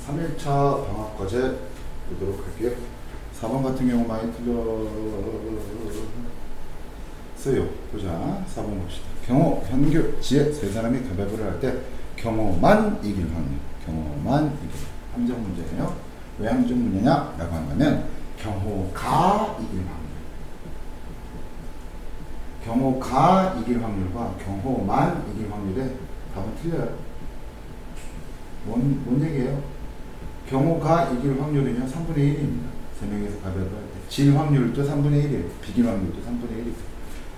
3일차 방학과제 보도록 할게요. 4번 같은 경우 많이 틀렸어요. 보자. 4번 봅시다. 경호, 현규, 지혜 세 사람이 가위바위보를 할 때 경호만 이길 확률. 경호만 이길 함정 문제예요. 왜 함정 문제냐? 라고 하면 경호가 이길 확률. 경호가 이길 확률과 경호만 이길 확률에 답은 틀려요. 뭔 얘기예요? 경호가 이길 확률은요 3분의 1입니다. 3명에서 가위바위보 할 때. 질 확률도 3분의 1이에요. 비길 확률도 3분의 1이에요.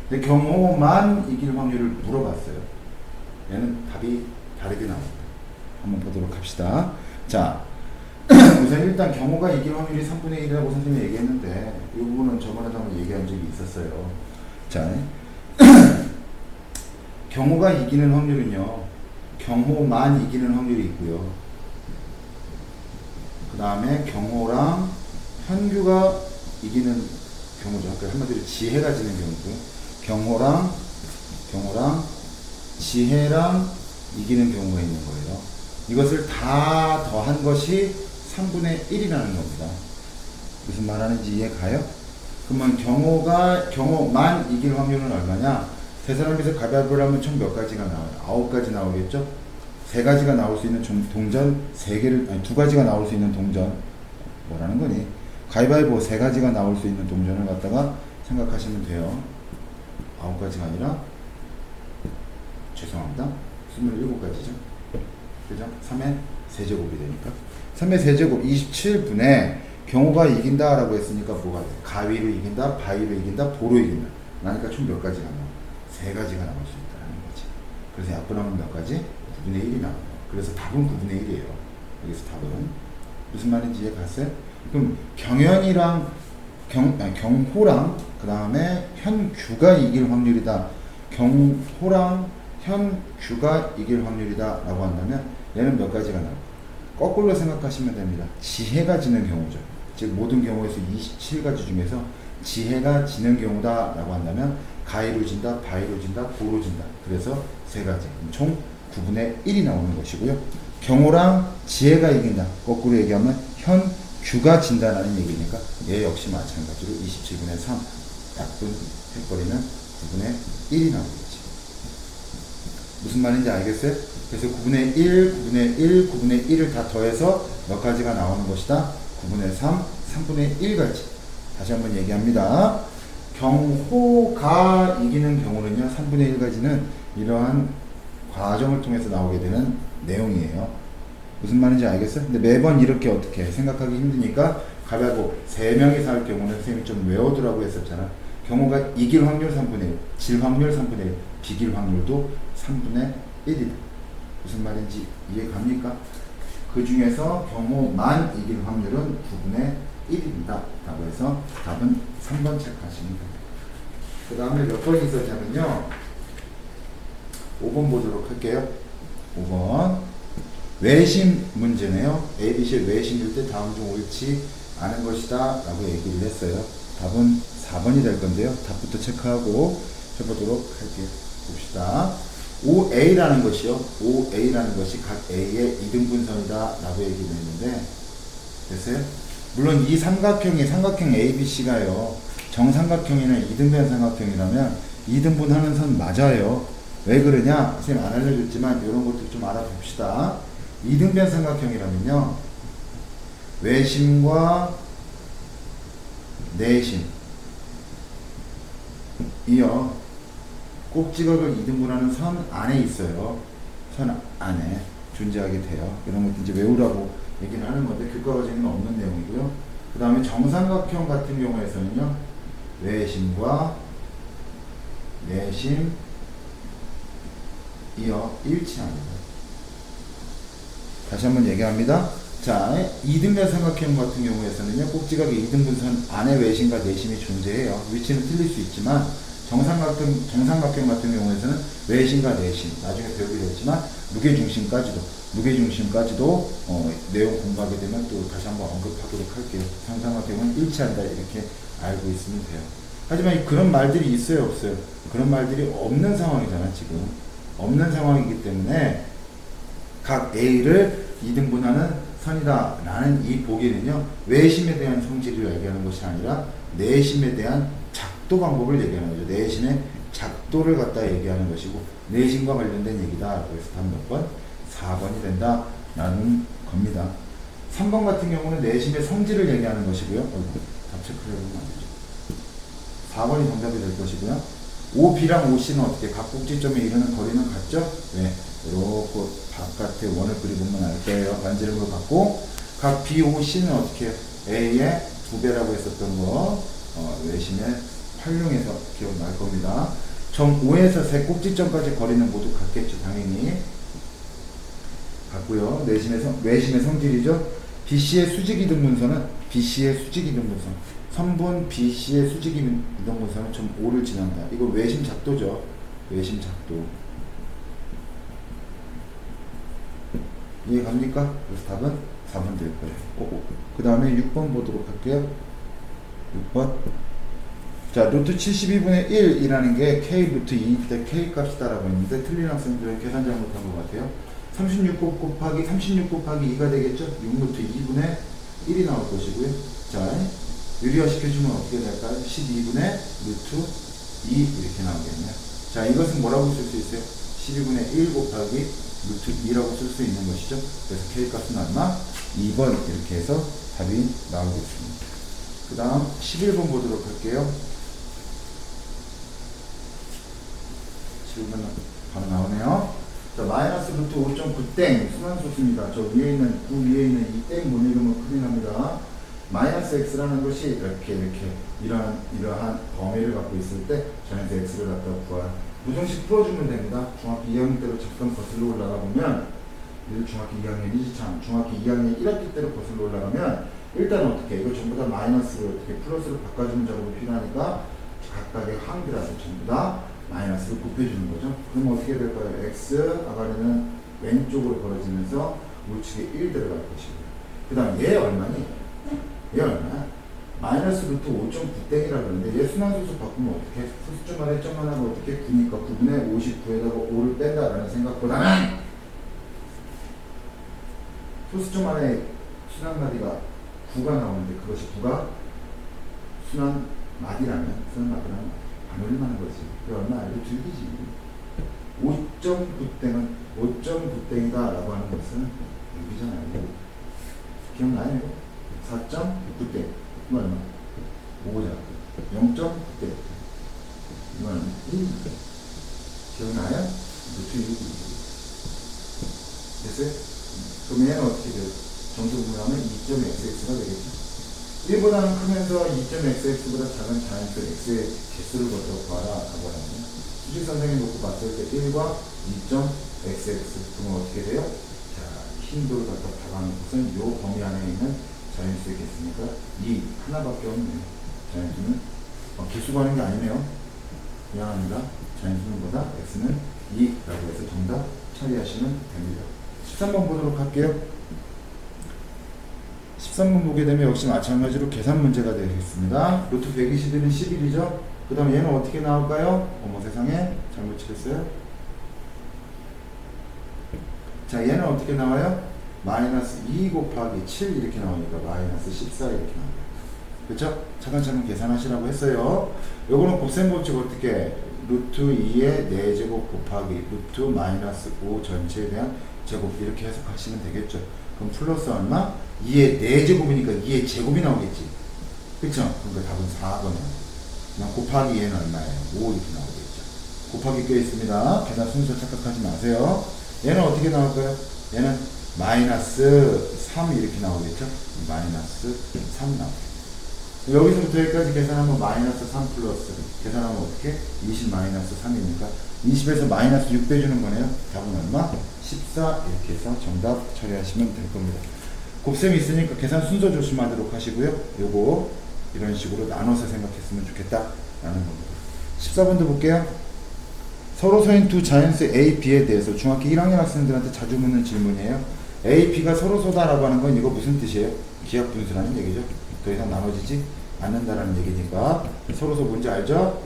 근데 경호만 이길 확률을 물어봤어요. 얘는 답이 다르게 나옵니다. 한번 보도록 합시다. 자, 우선 일단 경호가 이길 확률이 3분의 1이라고 선생님이 얘기했는데 이 부분은 저번에도 한번 얘기한 적이 있었어요. 자, 경호가 이기는 확률은요 경호만 이기는 확률이 있고요. 그 다음에 경호랑 현규가 이기는 경우죠. 그러니까 한마디로 지혜가 지는 경우고 경호랑 지혜랑 이기는 경우가 있는 거예요. 이것을 다 더한 것이 3분의 1이라는 겁니다. 무슨 말하는지 이해가요? 그러면 경호만 이길 확률은 얼마냐? 세 사람에서 가위바위보를 하면 총 몇 가지가 나와요? 9가지 나오겠죠? 3가지가 나올 수 있는 동전, 2가지가 나올 수 있는 동전. 뭐라는 거니? 가위바위보 3가지가 나올 수 있는 동전을 갖다가 생각하시면 돼요. 9가지가 아니라, 죄송합니다. 27가지죠. 그죠? 3의 세제곱이 되니까. 3의 세제곱 27분에 경호가 이긴다 라고 했으니까 뭐가 돼? 가위로 이긴다, 바위로 이긴다, 보로 이긴다. 그러니까 총 몇 가지가 나와? 3가지가 나올 수 있다는 거지. 그래서 약분하면 몇 가지? 9분의 1이 나와요. 그래서 답은 9분의 1이에요. 여기서 답은. 무슨 말인지 이해 갔어요? 그럼 경현이랑 경호랑 그 다음에 현규가 이길 확률이다. 경호랑 현규가 이길 확률이다 라고 한다면 얘는 몇 가지가 나와요? 거꾸로 생각하시면 됩니다. 지혜가 지는 경우죠. 즉 모든 경우에서 27가지 중에서 지혜가 지는 경우다 라고 한다면 가위로 진다, 바위로 진다, 보로 진다. 그래서 3가지. 총 9분의 1이 나오는 것이고요. 경호랑 지혜가 이긴다. 거꾸로 얘기하면 현규가 진다라는 얘기니까 얘 역시 마찬가지로 27분의 3 약분해버리면 9분의 1이 나오겠지. 무슨 말인지 알겠어요? 그래서 9분의 1, 9분의 1, 9분의 1을 다 더해서 몇 가지가 나오는 것이다? 9분의 3, 3분의 1가지. 다시 한번 얘기합니다. 경호가 이기는 경우는요 3분의 1가지는 이러한 과정을 통해서 나오게 되는 내용이에요. 무슨 말인지 알겠어요? 근데 매번 이렇게 어떻게 생각하기 힘드니까 가위바위보 3명이서 할 경우는 선생님이 좀 외워두라고 했었잖아. 경호가 이길 확률 3분의 1, 질 확률 3분의 1, 비길 확률도 3분의 1이다. 무슨 말인지 이해갑니까? 그 중에서 경호만 이길 확률은 9분의 1입니다. 라고 해서 답은 3번 체크하시면 됩니다. 그 다음에 몇 번이 있었냐면요. 5번 보도록 할게요. 5번. 외심 문제네요. ABC의 외심일 때 다음 중 옳지 않은 것이다. 라고 얘기를 했어요. 답은 4번이 될 건데요. 답부터 체크하고 해보도록 할게요. 봅시다. OA라는 것이요. OA라는 것이 각 A의 이등분선이다. 라고 얘기를 했는데, 됐어요? 물론 이 삼각형 ABC가요. 정삼각형이나 이등변 삼각형이라면 이등분하는 선 맞아요. 왜 그러냐? 선생님 안 알려줬지만 이런 것도 좀 알아봅시다. 이등변 삼각형이라면요. 외심과 내심 이어 꼭지각을 이등분하는 선 안에 있어요. 선 안에 존재하게 돼요. 이런 것도 이제 외우라고 얘기를 하는 건데 교과 과정에는 없는 내용이고요. 그 다음에 정삼각형 같은 경우에서는요. 외심과 내심 이어 일치합니다. 다시 한번 얘기합니다. 자, 이등변 삼각형 같은 경우에서는요. 꼭지각의 이등분선 안에 외심과 내심이 존재해요. 위치는 틀릴 수 있지만 정삼각형 같은 경우에서는 외심과 내심 나중에 배우기로 했지만 무게중심까지도 내용 공부하게 되면 또 다시 한번 언급하도록 할게요. 정삼각형은 일치한다 이렇게 알고 있으면 돼요. 하지만 그런 말들이 있어요 없어요? 그런 말들이 없는 상황이잖아. 지금 없는 상황이기 때문에 각 A를 2등분하는 선 선이다 라는 이 보기는요, 외심에 대한 성질을 얘기하는 것이 아니라 내심에 대한 작도 방법을 얘기하는 거죠. 내심의 작도를 갖다 얘기하는 것이고, 내심과 관련된 얘기다. 그래서 답 몇 번? 4번이 된다 라는 겁니다. 3번 같은 경우는 내심의 성질을 얘기하는 것이고요. 답 체크를 해보면 안 되죠. 4번이 정답이 될 것이고요. OB랑 OC는 어떻게 각 꼭지점에 이르는 거리는 같죠? 네, 이렇게 바깥에 원을 그려보면 알 거예요. 반지름을 갖고, 각 BOC는 어떻게 A의 2배라고 했었던 거 외심에 활용해서 기억날 겁니다. 점 O에서 세 꼭지점까지 거리는 모두 같겠죠. 당연히 같고요. 외심의 성질이죠. BC의 수직이등분선은 선분 BC의 수직이등분선은 점 O를 지난다. 이거 외심 작도죠. 외심 작도. 이해 갑니까? 그래서 답은 4번 될 거예요. 그 다음에 6번 보도록 할게요. 6번. 자, 루트 72분의 1이라는 게 K 루트 2 때 K 값이다라고 했는데, 틀린 학생들은 계산 잘못한 것 같아요. 36 곱하기 2가 되겠죠? 6 루트 2분의 1이 나올 것이고요. 자, 유리화 시켜주면 어떻게 될까요? 12분의 루트 2 이렇게 나오겠네요. 자, 이것은 뭐라고 쓸 수 있어요? 12분의 1 곱하기 루트 2라고 쓸 수 있는 것이죠. 그래서 K 값은 얼마? 2번 이렇게 해서 답이 나오겠습니다. 그 다음 11번 보도록 할게요. 11번 바로 나오네요. 자, 마이너스 루트 5.9땡 순환소수입니다. 저 위에 있는 9 위에 있는 이 땡 못 읽으면 큰일 납니다. 마이너스 x라는 것이 이렇게 이러한 범위를 갖고 있을 때 자연수 x를 갖다 구할 부정식 풀어주면 됩니다. 중학교 2학년 때로 잠깐 거슬러 올라가 보면, 중학교 2학년이지 참, 중학교 2학년 1학기 때로 거슬러 올라가면 일단 어떻게 이거 전부 다 마이너스를 어떻게 플러스로 바꿔주는 작업이 필요하니까 각각의 항들한테 전부 다 마이너스를 곱해주는 거죠. 그럼 어떻게 될까요? x 아가리는 왼쪽으로 벌어지면서 우측에 1 들어갈 것이고요. 그 다음 얘 얼마니? 얘 얼마야? 마이너스 루트 5.9땡이라 그러는데 얘 순환소수 바꾸면 어떻게? 소수점 안에 점 하나가 어떻게? 9니까 9분의 59에다가 5를 뺀다라는 생각보다는 소수점 안에 순환마디가 9가 나오는데 그것이 9가 순환마디라면 안 올릴만한 거지. 그 얼마 알고 즐기지. 5.9땡은 5.9땡이다 라고 하는 것은 여기잖아요. 기억나요? 4.9땡 이거 얼마? 5잖아. 0.9땡 이거 얼마? 1. 기억나요? 루트 6. 됐어요? 그럼 얘는 어떻게 돼요? 정수 분하면 2.xx가 되겠죠. 1보다는 크면서 2.xx보다 작은 자연수 x의 개수를 걷어 구하라 라고 하는데, 수직 선생님 놓고 봤을 때 1과 2.xx 그러면 어떻게 돼요? 자, 힘도를 갖다 박아놓은 것은 요 범위 안에 있는 자연수의 개수니까 2 하나밖에 없네요. 자연수는 개수 구하는 게 아니네요. 미안합니다. 자연수는 뭐다? x는 2라고 해서 정답 처리하시면 됩니다. 13번 보도록 할게요. 13번 보게 되면 역시 마찬가지로 계산 문제가 되겠습니다. 루트 121은 11이죠. 그 다음 얘는 어떻게 나올까요? 어머 세상에 잘못 칠했어요. 자, 얘는 어떻게 나와요? 마이너스 2 곱하기 7 이렇게 나오니까 마이너스 14 이렇게 나옵니다. 그렇죠? 차근차근 계산하시라고 했어요. 요거는 곱셈 법칙 어떻게? 루트 2의 4제곱 곱하기 루트 마이너스 5 전체에 대한 제곱 이렇게 해석하시면 되겠죠. 그럼 플러스 얼마? 2의 4제곱이니까 2의 제곱이 나오겠지. 그쵸? 그러니까 답은 4번이에요. 그냥 곱하기 얘는 얼마예요? 5 이렇게 나오겠죠. 곱하기 껴있습니다. 계산 순서 착각하지 마세요. 얘는 어떻게 나올까요? 얘는 마이너스 3 이렇게 나오겠죠. 마이너스 3 나오겠죠. 여기서부터 여기까지 계산하면 마이너스 3 플러스 계산하면 어떻게? 20 마이너스 3이니까 20에서 마이너스 6 빼주는 거네요. 답은 얼마? 14 이렇게 해서 정답 처리하시면 될 겁니다. 곱셈이 있으니까 계산 순서 조심하도록 하시고요. 요거 이런 식으로 나눠서 생각했으면 좋겠다 라는 겁니다. 14번도 볼게요. 서로서인 두 자연수 A, B에 대해서 중학교 1학년 학생들한테 자주 묻는 질문이에요. A, B가 서로소다라고 하는 건 이거 무슨 뜻이에요? 기하분수라는 얘기죠. 더 이상 나눠지지 않는다라는 얘기니까 서로소 뭔지 알죠?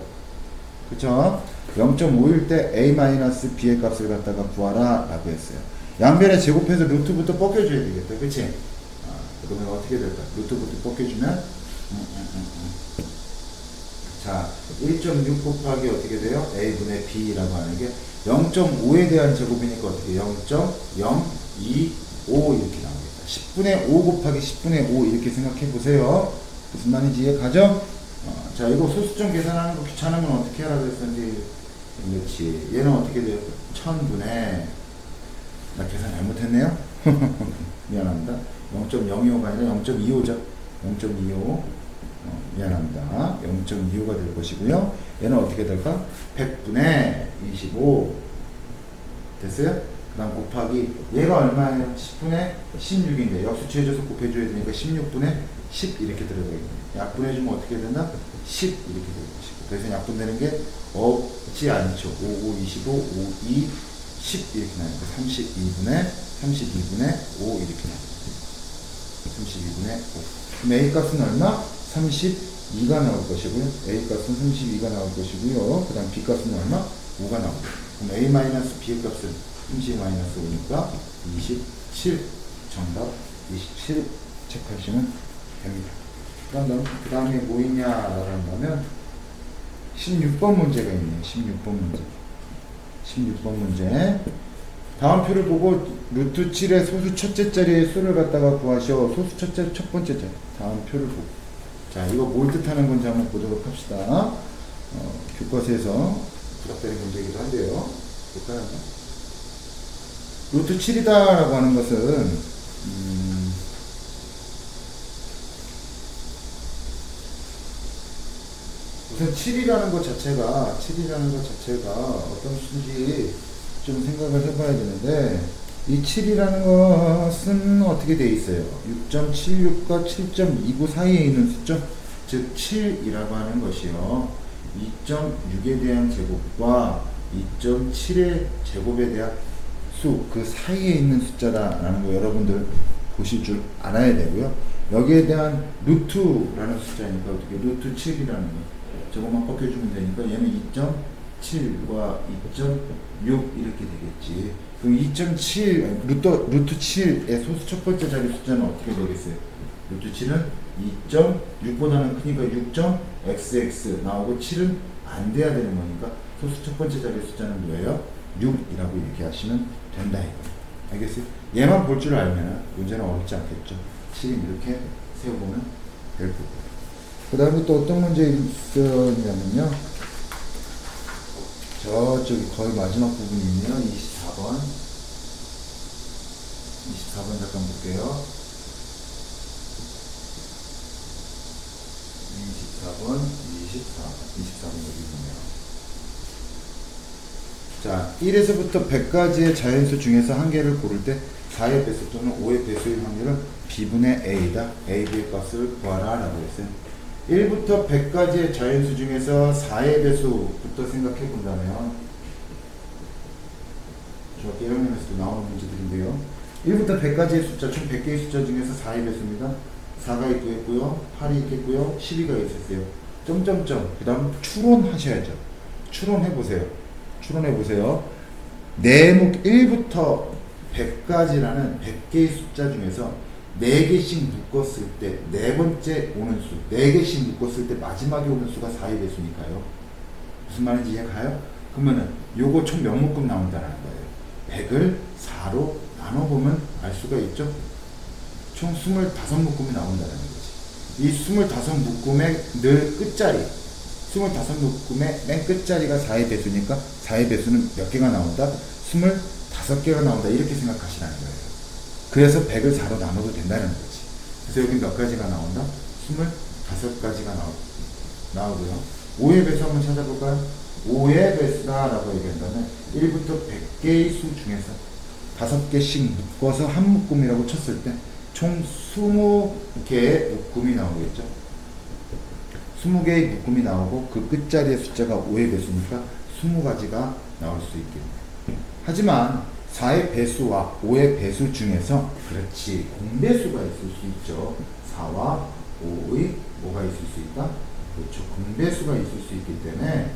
그쵸? 0.5일 때 A-B의 값을 갖다가 구하라 라고 했어요. 양변에 제곱해서 루트부터 벗겨줘야 되겠다. 그치? 그러면 어떻게 될까? 루트부터 벗겨주면 자, 1.6 곱하기 어떻게 돼요? a분의 b라고 하는 게 0.5에 대한 제곱이니까 어떻게 0.025 이렇게 나오겠다. 10분의 5 곱하기 10분의 5 이렇게 생각해 보세요. 무슨 말인지 이해 가죠? 자, 이거 소수점 계산하는 거 귀찮으면 어떻게 하라 그랬었는지. 그렇지. 얘는 어떻게 돼요? 1000분의 나 계산 잘못했네요. 미안합니다. 0.025가 아니라 0.25죠. 0.25 미안합니다. 0.25가 될 것이고요. 얘는 어떻게 될까? 100분의 25 됐어요? 그 다음 곱하기 얘가 얼마예요? 10분의 16인데 역수치해줘서 곱해줘야 되니까 16분의 10 이렇게 들어가겠네요. 약분해주면 어떻게 된다? 10 이렇게 될 것이고 그래서 약분되는 게 없지 않죠. 5, 5, 25, 5, 2, 10 이렇게 나니까 32분의 5 이렇게 나옵니다. 32분의 5 그럼 A 값은 얼마? 32가 나올 것이고요. A 값은 32가 나올 것이고요. 그 다음 B 값은 얼마? 5가 나옵니다. 그럼 A-B의 값은 30-5니까 27 정답 27 체크하시면 됩니다. 그 다음에 뭐 있냐라고 한다면 16번 문제가 있네요. 16번 문제 다음 표를 보고 루트 7의 소수 첫째 자리의 수를 갖다가 구하시오. 소수 첫째 첫 번째 자리 다음 표를 보고 자 이거 뭘 뜻하는 건지 한번 보도록 합시다. 교과서에서 부탁드린 문제이기도 한데요. 볼까요? 루트 7이다 라고 하는 것은 우선 7이라는 것 자체가 어떤 수인지 좀 생각을 해봐야 되는데 이 7이라는 것은 어떻게 돼 있어요? 6.76과 7.29 사이에 있는 숫자 즉 7이라고 하는 것이요 2.6에 대한 제곱과 2.7의 제곱에 대한 수 그 사이에 있는 숫자다라는 거 여러분들 보실 줄 알아야 되고요. 여기에 대한 루트라는 숫자니까 어떻게 루트 7이라는 거 저것만 벗겨주면 되니까 얘는 2.7과 2.6 이렇게 되겠지. 그럼 2.7 루트 7의 소수 첫 번째 자리 숫자는 어떻게 되겠어요? 루트 7은 2.6보다는 크니까 6.xx 나오고 7은 안 돼야 되는 거니까 소수 첫 번째 자리 숫자는 뭐예요? 6이라고 얘기하시면 된다 이거예요. 알겠어요? 얘만 볼 줄 알면 문제는 어렵지 않겠죠. 7인 이렇게 세워보면 될 거고. 그 다음에 또 어떤 문제 있었냐면요. 저쪽이 거의 마지막 부분이 있네요. 24번. 24번 잠깐 볼게요. 24번, 24번 여기 있네요. 자, 1에서부터 100까지의 자연수 중에서 한 개를 고를 때 4의 배수 또는 5의 배수의 확률은 B분의 A다. A, B의 값을 구하라 라고 했어요. 1부터 100까지의 자연수 중에서 4의 배수부터 생각해 본다면 중학교 1학년에서도 나오는 문제들인데요. 1부터 100까지의 숫자, 총 100개의 숫자 중에서 4의 배수입니다. 4가 있겠고요, 8이 있겠고요, 12가 있었어요. 점점점. 그 다음 추론하셔야죠. 추론해보세요. 네목 1부터 100까지라는 100개의 숫자 중에서 4개씩 묶었을 때, 네 번째 오는 수, 4개씩 묶었을 때 마지막에 오는 수가 4의 배수니까요. 무슨 말인지 이해가요? 그러면은 요거 총 몇 묶음 나온다는 거예요. 100을 4로 나눠보면 알 수가 있죠? 총 25묶음이 나온다는 거지. 이 25묶음의 늘 끝자리, 25묶음의 맨 끝자리가 4의 배수니까 4의 배수는 몇 개가 나온다? 25개가 나온다. 이렇게 생각하시라는 거예요. 그래서 100을 4로 나눠도 된다는 거지. 그래서 여기 몇 가지가 나온다? 25가지가 나오고요. 5의 배수 한번 찾아볼까요? 5의 배수다 라고 얘기한다면 1부터 100개의 수 중에서 5개씩 묶어서 한 묶음이라고 쳤을 때 총 20개의 묶음이 나오겠죠. 20개의 묶음이 나오고 그 끝자리의 숫자가 5의 배수니까 20가지가 나올 수 있겠네요. 하지만 4의 배수와 5의 배수 중에서 그렇지 공배수가 있을 수 있죠. 4와 5의 뭐가 있을 수 있다? 그렇죠. 공배수가 있을 수 있기 때문에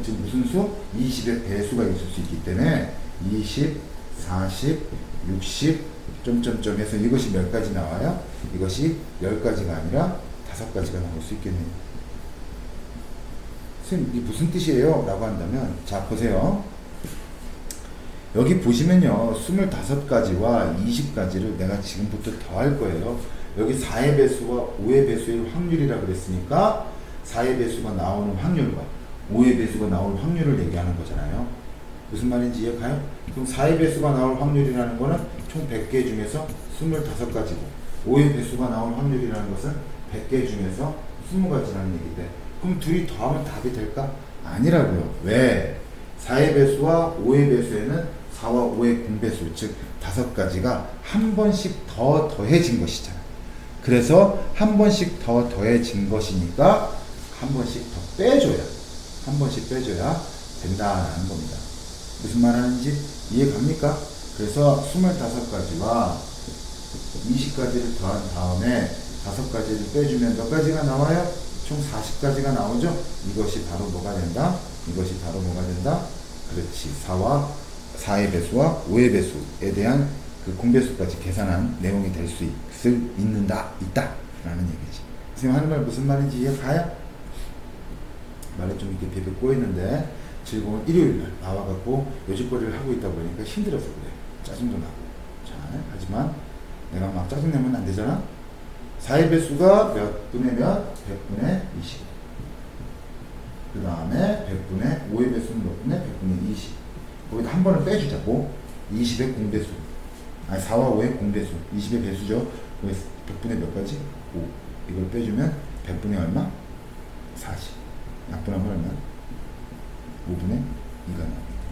즉 무슨 수? 20의 배수가 있을 수 있기 때문에 20, 40, 60, 점점점 해서 이것이 몇 가지 나와요? 이것이 10가지가 아니라 5가지가 나올 수 있겠네요. 선생님, 이게 무슨 뜻이에요? 라고 한다면, 자, 보세요. 여기 보시면요, 25가지와 20가지를 내가 지금부터 더할 거예요. 여기 4의 배수와 5의 배수의 확률이라 그랬으니까 4의 배수가 나오는 확률과 5의 배수가 나올 확률을 얘기하는 거잖아요. 무슨 말인지 이해가요? 그럼 4의 배수가 나올 확률이라는 거는 총 100개 중에서 25가지고 5의 배수가 나올 확률이라는 것은 100개 중에서 20가지라는 얘기인데, 그럼 둘이 더하면 답이 될까? 아니라고요. 왜? 4의 배수와 5의 배수에는 4와 5의 공배수, 즉 5가지가 한 번씩 더 더해진 것이잖아. 그래서 한 번씩 더 더해진 것이니까 한 번씩 더 빼줘야, 한 번씩 빼줘야 된다는 겁니다. 무슨 말 하는지 이해갑니까? 그래서 25가지와 20가지를 더한 다음에 5가지를 빼주면 몇 가지가 나와요? 총 40가지가 나오죠? 이것이 바로 뭐가 된다? 이것이 바로 뭐가 된다? 그렇지. 4의 배수와 5의 배수에 대한 그 공배수까지 계산한 내용이 될 수 있다 라는 얘기지. 선생님 하는 말 무슨 말인지 이해가요? 말이 좀 이렇게 베베 꼬이는데 즐거운 일요일날 나와갖고 요직거리를 하고 있다 보니까 힘들어서 그래. 짜증도 나고. 자, 하지만 내가 막 짜증내면 안 되잖아? 4의 배수가 몇 분의 몇? 100분의 20. 그 다음에 100분의 5의 배수는 몇 분의? 100분의 20. 거기다 한 번을 빼주자고. 20의 공배수. 아니 4와 5의 공배수. 20의 배수죠. 100분의 몇 가지? 5. 이걸 빼주면 100분의 얼마? 40. 약분하면 얼마? 5분의 2가 나옵니다.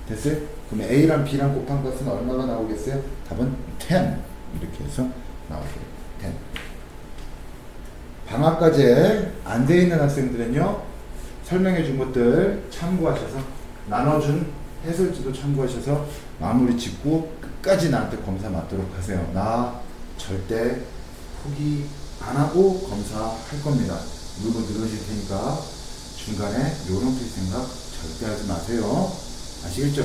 됐어요? 그러면 A랑 B랑 곱한 것은 얼마가 나오겠어요? 답은 10. 이렇게 해서 나오겠어요. 10. 방학과제 안 돼 있는 학생들은요, 설명해 준 것들 참고하셔서, 나눠준 해설지도 참고하셔서 마무리 짓고 끝까지 나한테 검사 맞도록 하세요. 나 절대 포기 안 하고 검사할 겁니다. 물고 늘어질 테니까 중간에 요령 필 생각 절대 하지 마세요. 아시겠죠?